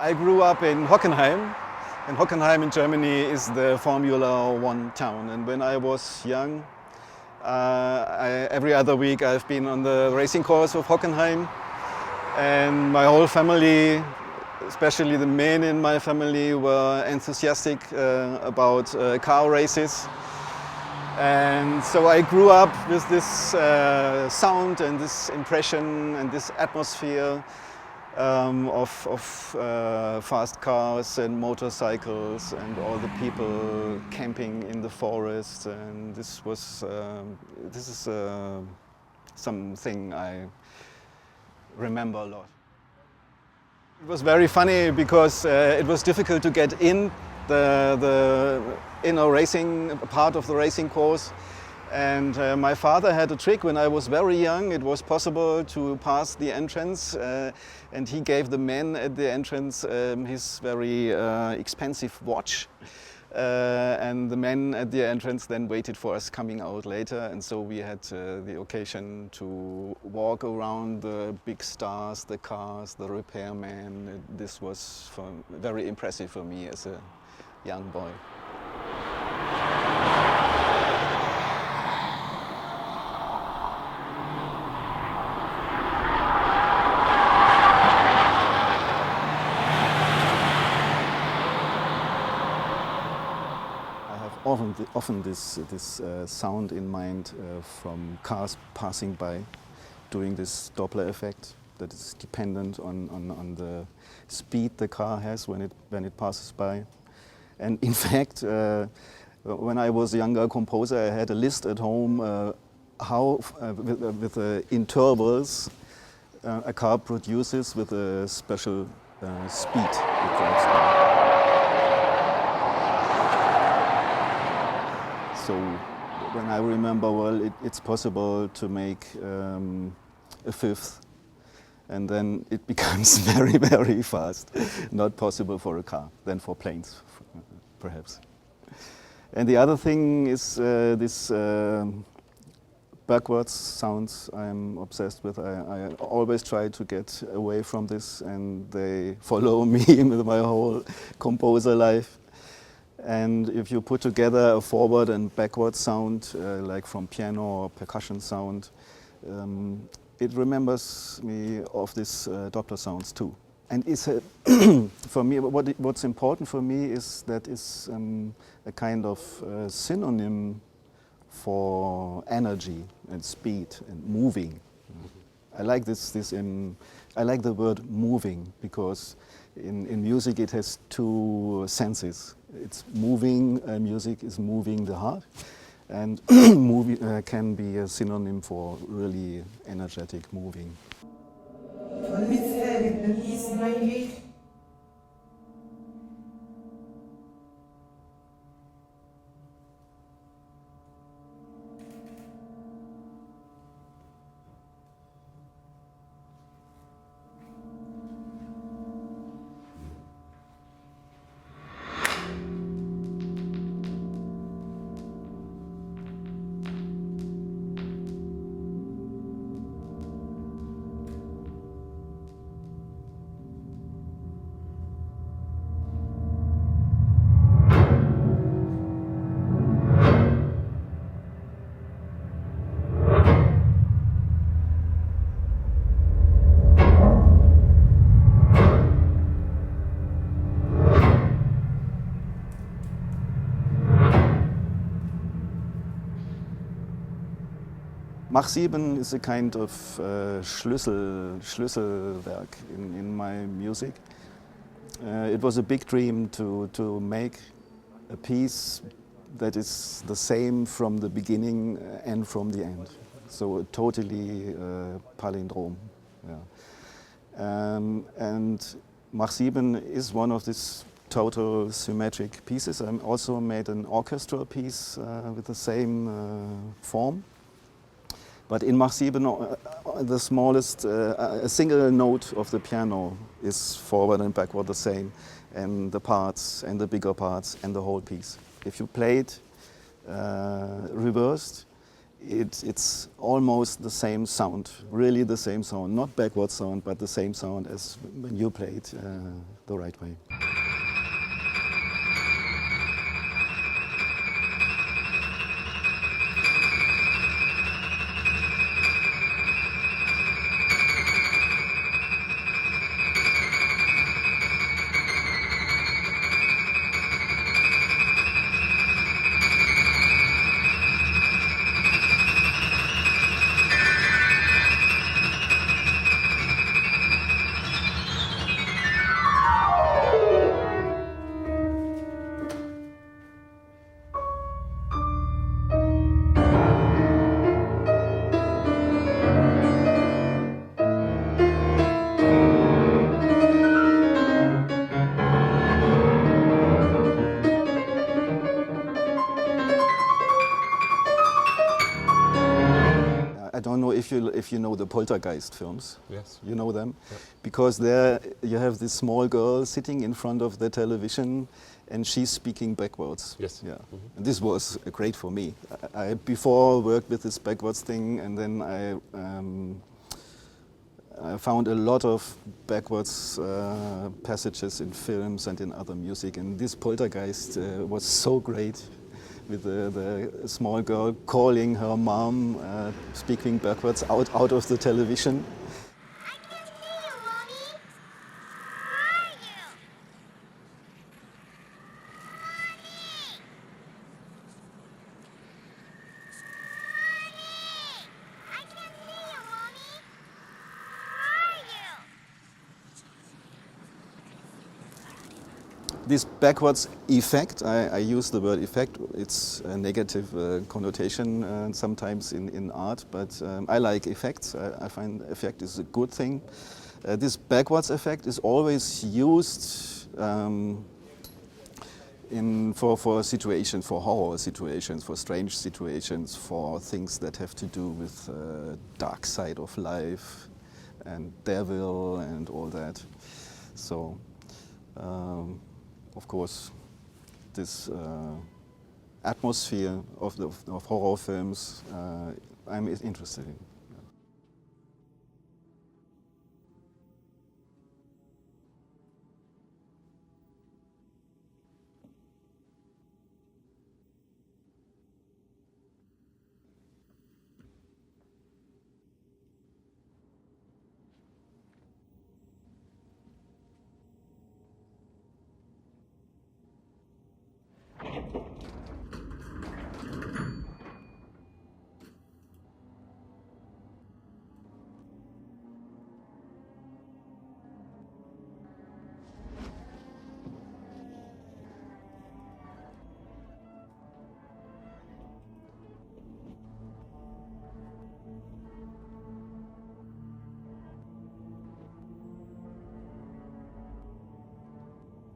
I grew up in Hockenheim, and Hockenheim in Germany is the Formula One town. And when I was young, every other week I've been on the racing course of Hockenheim, and my whole family, especially the men in my family, were enthusiastic about car races. And so I grew up with this sound and this impression and this atmosphere of fast cars and motorcycles and all the people camping in the forest. And this is something I remember a lot. It was very funny because it was difficult to get in the inner racing part of the racing course, and my father had a trick. When I was very young, it was possible to pass the entrance, and he gave the men at the entrance his very expensive watch, and the men at the entrance then waited for us coming out later, and so we had the occasion to walk around the big stars, the cars, the repairmen. This was very impressive for me as a young boy. Often this sound in mind from cars passing by, doing this Doppler effect that is dependent on the speed the car has when it passes by. And in fact, when I was a younger composer, I had a list at home how with the intervals a car produces with a special speed it drives by. So when I remember, well, it's possible to make a fifth, and then it becomes very, very fast. Not possible for a car, then for planes, perhaps. And the other thing is this backwards sounds I'm obsessed with. I always try to get away from this, and they follow me with my whole composer life. And if you put together a forward and backward sound, like from piano or percussion sound, it remembers me of these Doppler sounds too. And it's for me, what's important for me is that it's a kind of synonym for energy and speed and moving. I like I like the word moving because in music it has two senses. It's moving, music is moving the heart, and movie can be a synonym for really energetic moving. Mach 7 is a kind of Schlüsselwerk in my music. It was a big dream to make a piece that is the same from the beginning and from the end. So a totally palindrome. Yeah. And Mach 7 is one of these total symmetric pieces. I also made an orchestral piece with the same form. But in Mach 7, the smallest, a single note of the piano is forward and backward the same, and the parts, and the bigger parts, and the whole piece. If you play it reversed, it's almost the same sound, really the same sound, not backward sound, but the same sound as when you play it the right way. I don't know if you know the Poltergeist films. Yes. You know them? Yeah. Because there you have this small girl sitting in front of the television and she's speaking backwards. Yes. Yeah. Mm-hmm. And this was great for me. I before worked with this backwards thing, and then I found a lot of backwards passages in films and in other music, and this Poltergeist was so great, with the small girl calling her mom, speaking backwards out of the television. I can see you, Mommy. Where are you? Mommy! Mommy! I can see you, Mommy. Where are you? This backwards effect, I use the word effect, it's a negative connotation sometimes in art, but I like effects. I find effect is a good thing. This backwards effect is always used for situations, for horror situations, for strange situations, for things that have to do with dark side of life and devil and all that. So. Of course, this atmosphere of horror films I'm interested in.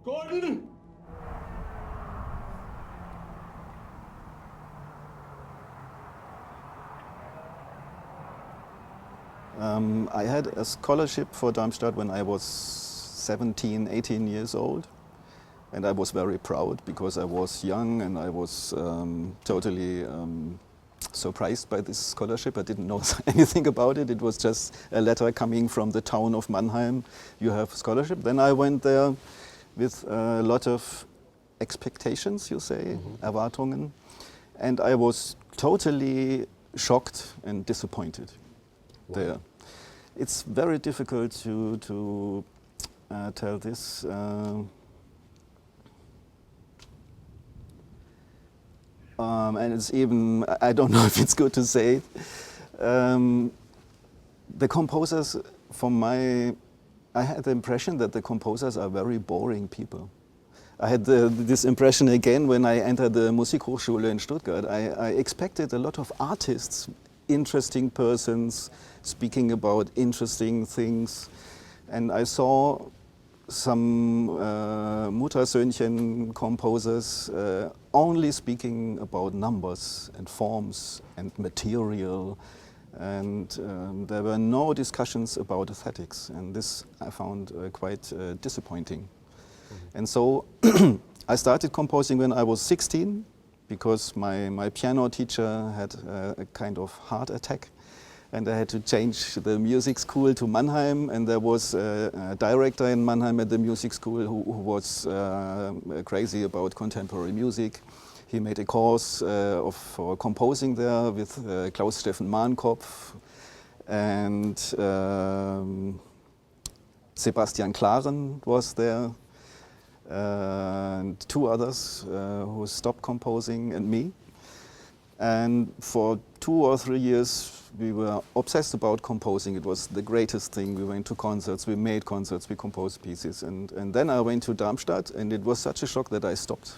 Gordon! I had a scholarship for Darmstadt when I was 17, 18 years old. And I was very proud because I was young and I was totally surprised by this scholarship. I didn't know anything about it. It was just a letter coming from the town of Mannheim. You have a scholarship. Then I went there with a lot of expectations, you say, Erwartungen. And I was totally shocked and disappointed there. It's very difficult to tell this. And it's even, I don't know if it's good to say it. The composers, I had the impression that the composers are very boring people. I had this impression again when I entered the Musikhochschule in Stuttgart. I expected a lot of artists, interesting persons, speaking about interesting things. And I saw some Muttersöhnchen composers only speaking about numbers and forms and material, and there were no discussions about aesthetics, and this I found quite disappointing. And so I started composing when I was 16, because my piano teacher had a kind of heart attack, and I had to change the music school to Mannheim, and there was a director in Mannheim at the music school who was crazy about contemporary music. He made a course for composing there with Klaus-Steffen Mahnkopf and Sebastian Klaren was there, and two others who stopped composing, and me. And for 2 or 3 years we were obsessed about composing. It was the greatest thing. We went to concerts, we made concerts, we composed pieces. And then I went to Darmstadt, and it was such a shock that I stopped.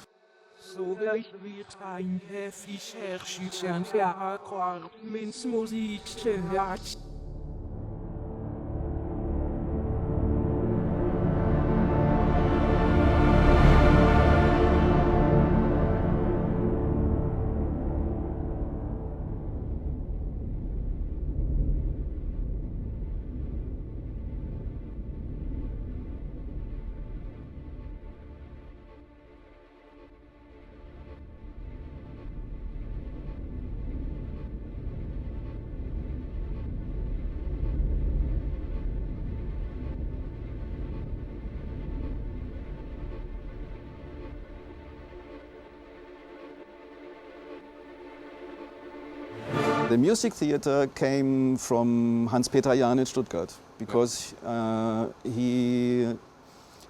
The music theater came from Hans-Peter Jahn in Stuttgart, because he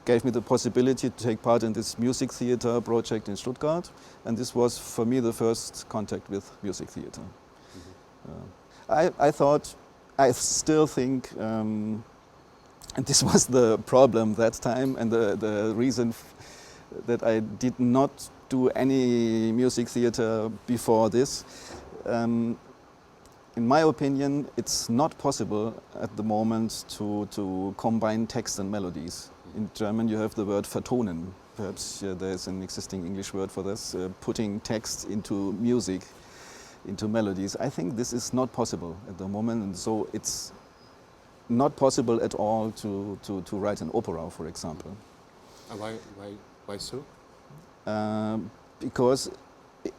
gave me the possibility to take part in this music theater project in Stuttgart, and this was for me the first contact with music theater. I still think, and this was the problem that time, and the reason that I did not do any music theater before this. In my opinion, it's not possible at the moment to combine text and melodies. In German you have the word vertonen. Perhaps there's an existing English word for this, putting text into music, into melodies. I think this is not possible at the moment, and so it's not possible at all to write an opera, for example. Why so? Because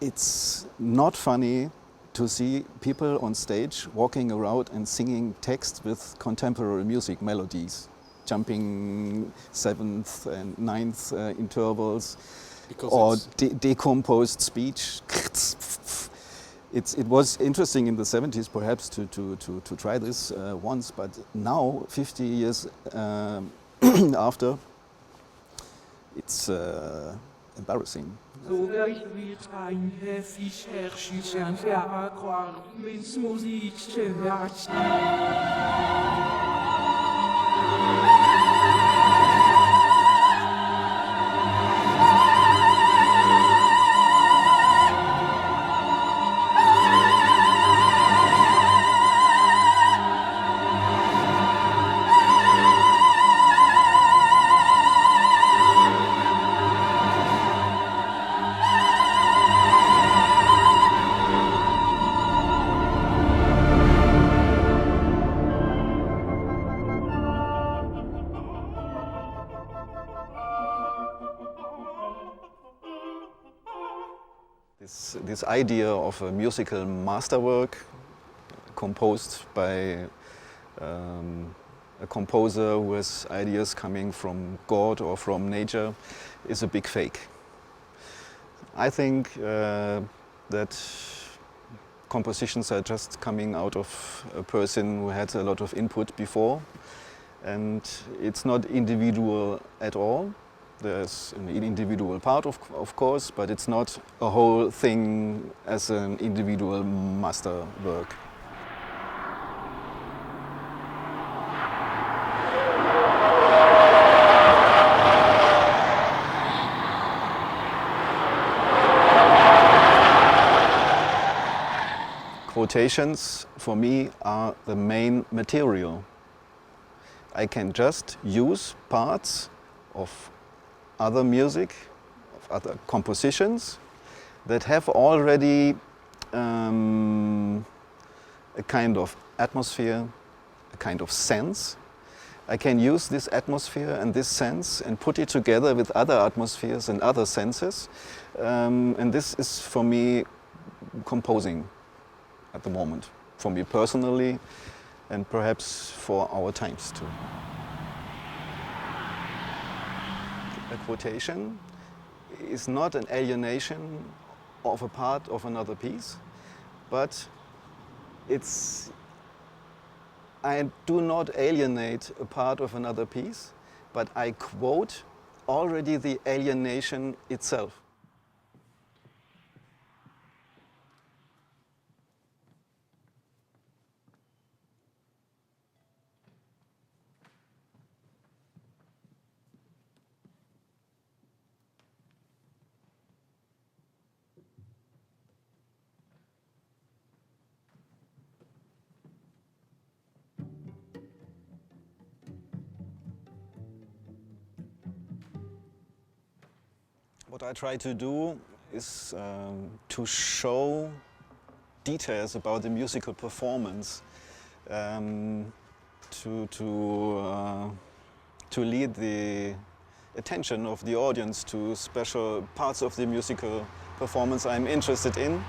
it's not funny to see people on stage walking around and singing text with contemporary music melodies, jumping 7th and 9th intervals, because or decomposed speech. It was interesting in the 70s perhaps to try this once, but now, 50 years after, it's embarrassing. This idea of a musical masterwork composed by a composer who has ideas coming from God or from nature is a big fake. I think that compositions are just coming out of a person who had a lot of input before, and it's not individual at all. There's an individual part, of course, but it's not a whole thing as an individual masterwork. Quotations, for me, are the main material. I can just use parts of other music, of other compositions that have already a kind of atmosphere, a kind of sense, I can use this atmosphere and this sense and put it together with other atmospheres and other senses. And this is for me composing at the moment, for me personally and perhaps for our times too. A quotation is not an alienation of a part of another piece, but I do not alienate a part of another piece, but I quote already the alienation itself. What I try to do is to show details about the musical performance, to lead the attention of the audience to special parts of the musical performance I'm interested in.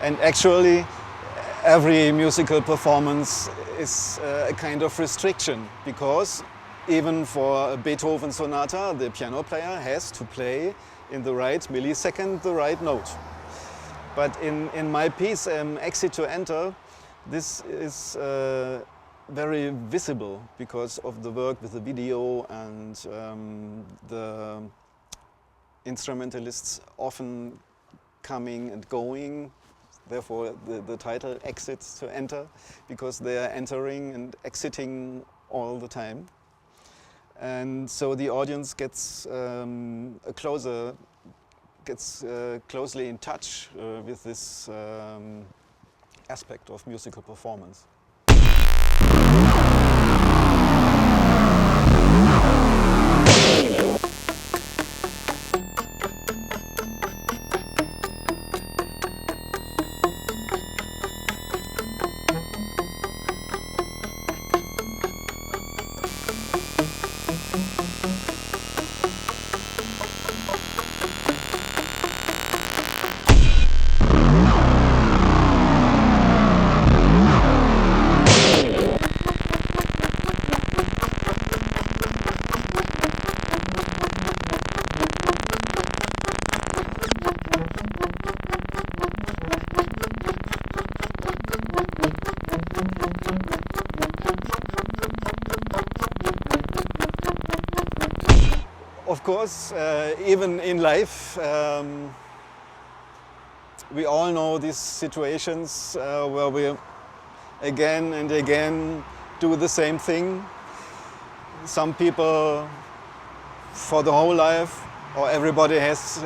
And actually, every musical performance is a kind of restriction, because even for a Beethoven sonata, the piano player has to play in the right millisecond the right note. But in my piece, Exit to Enter, this is very visible because of the work with the video and the instrumentalists often coming and going. Therefore, the title Exits to Enter, because they are entering and exiting all the time. And so the audience gets closely in touch with this aspect of musical performance. Of course, even in life, we all know these situations where we again and again do the same thing. Some people for the whole life, or everybody has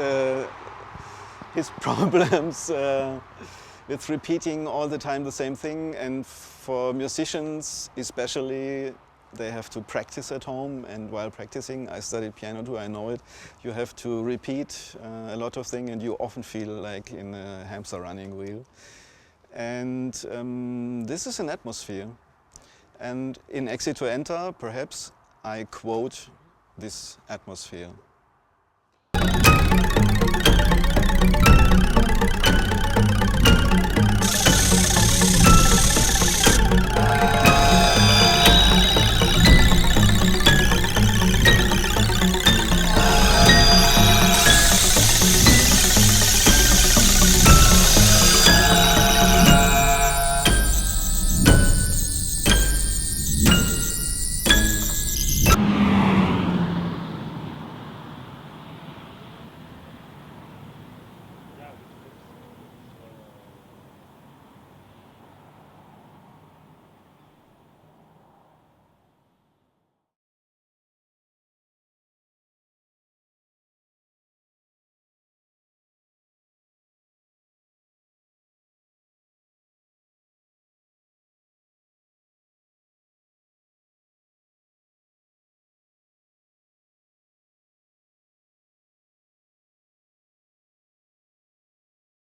his problems with repeating all the time the same thing, and for musicians especially, they have to practice at home, and while practicing, I studied piano too, I know it, you have to repeat a lot of things and you often feel like in a hamster running wheel. And this is an atmosphere. And in Exit to Enter, perhaps, I quote this atmosphere.